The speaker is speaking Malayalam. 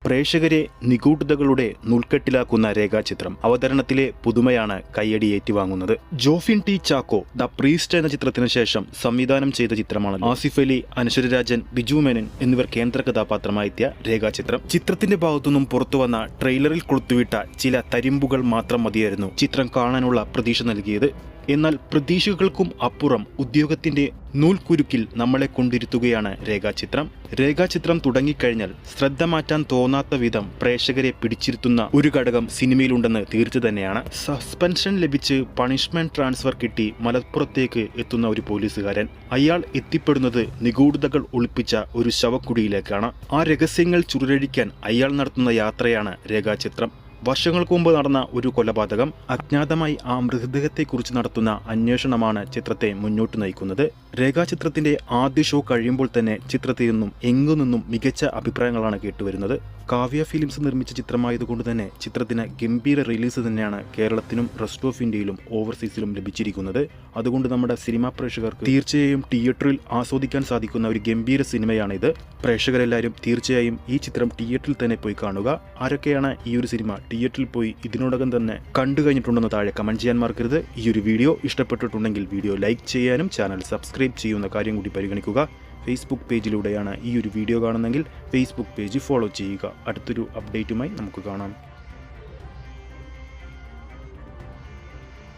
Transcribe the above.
പ്രേക്ഷകരെ നിഗൂഢതകളുടെ നൂൽക്കെട്ടിലാക്കുന്ന രേഖാചിത്രം. അവതരണത്തിലെ പുതുമയാണ് കയ്യടി ഏറ്റുവാങ്ങുന്നത്. Jofin T Chacko the priest എന്ന ചിത്രത്തിന് ശേഷം സംവിധാനം ചെയ്ത ചിത്രമാണ് ആസിഫ് അലി, അനശ്വര രാജൻ, ബിജു മേനൻ എന്നിവർ കേന്ദ്ര കഥാപാത്രമായി എത്തിയ രേഖാചിത്രം. ചിത്രത്തിന്റെ ഭാഗത്തുനിന്നും പുറത്തുവന്ന ട്രെയിലറിൽ കൊളുത്തുവിട്ട ചില തരിമ്പുകൾ മാത്രം മതിയായിരുന്നു ചിത്രം കാണാനുള്ള പ്രതീക്ഷ നൽകിയത്. എന്നാൽ പ്രതീക്ഷകൾക്കും അപ്പുറം ഉദ്യോഗത്തിന്റെ നൂൽക്കുരുക്കിൽ നമ്മളെ കൊണ്ടിരുത്തുകയാണ് രേഖാചിത്രം. രേഖാചിത്രം തുടങ്ങിക്കഴിഞ്ഞാൽ ശ്രദ്ധ മാറ്റാൻ തോന്നാത്ത വിധം പ്രേക്ഷകരെ പിടിച്ചിരുത്തുന്ന ഒരു ഘടകം സിനിമയിലുണ്ടെന്ന് തീർച്ച തന്നെയാണ്. സസ്പെൻഷൻ ലഭിച്ച് പണിഷ്മെന്റ് ട്രാൻസ്ഫർ കിട്ടി മലപ്പുറത്തേക്ക് എത്തുന്ന ഒരു പോലീസുകാരൻ. അയാൾ എത്തിപ്പെടുന്നത് നിഗൂഢതകൾ ഒളിപ്പിച്ച ഒരു ശവക്കുഴിയിലേക്കാണ്. ആ രഹസ്യങ്ങൾ ചുരുളഴിക്കാൻ അയാൾ നടത്തുന്ന യാത്രയാണ് രേഖാചിത്രം. വർഷങ്ങൾക്ക് മുമ്പ് നടന്ന ഒരു കൊലപാതകം, അജ്ഞാതമായി ആ മൃതദേഹത്തെക്കുറിച്ച് നടത്തുന്ന അന്വേഷണമാണ് ചിത്രത്തെ മുന്നോട്ട് നയിക്കുന്നത്. രേഖാചിത്രത്തിന്റെ ആദ്യ ഷോ കഴിയുമ്പോൾ തന്നെ ചിത്രത്തിൽ നിന്നും എങ്ങുനിന്നും മികച്ച അഭിപ്രായങ്ങളാണ് കേട്ടുവരുന്നത്. കാവ്യ ഫിലിംസ് നിർമ്മിച്ച ചിത്രമായതുകൊണ്ട് തന്നെ ചിത്രത്തിന് ഗംഭീര റിലീസ് തന്നെയാണ് കേരളത്തിനും റെസ്റ്റ് ഓഫ് ഇന്ത്യയിലും ഓവർസീസിലും ലഭിച്ചിരിക്കുന്നത്. അതുകൊണ്ട് നമ്മുടെ സിനിമാ പ്രേക്ഷകർക്ക് തീർച്ചയായും തിയേറ്ററിൽ ആസ്വദിക്കാൻ സാധിക്കുന്ന ഒരു ഗംഭീര സിനിമയാണിത്. പ്രേക്ഷകരെല്ലാവരും തീർച്ചയായും ഈ ചിത്രം തിയേറ്ററിൽ തന്നെ പോയി കാണുക. ആരൊക്കെയാണ് ഈ ഒരു സിനിമ തിയേറ്ററിൽ പോയി ഇതിനോടകം തന്നെ കണ്ടു കഴിഞ്ഞിട്ടുണ്ടെന്ന് താഴെ കമന്റ് ചെയ്യാൻ മറക്കരുത്. ഈ ഒരു വീഡിയോ ഇഷ്ടപ്പെട്ടിട്ടുണ്ടെങ്കിൽ വീഡിയോ ലൈക്ക് ചെയ്യാനും ചാനൽ സബ്സ്ക്രൈബ് ചെയ്യുന്ന കാര്യം കൂടി പരിഗണിക്കുക. ഫേസ്ബുക്ക് പേജിലൂടെയാണ് ഈ ഒരു വീഡിയോ കാണുന്നതെങ്കിൽ ഫേസ്ബുക്ക് പേജ് ഫോളോ ചെയ്യുക. അടുത്തൊരു അപ്ഡേറ്റുമായി നമുക്ക് കാണാം.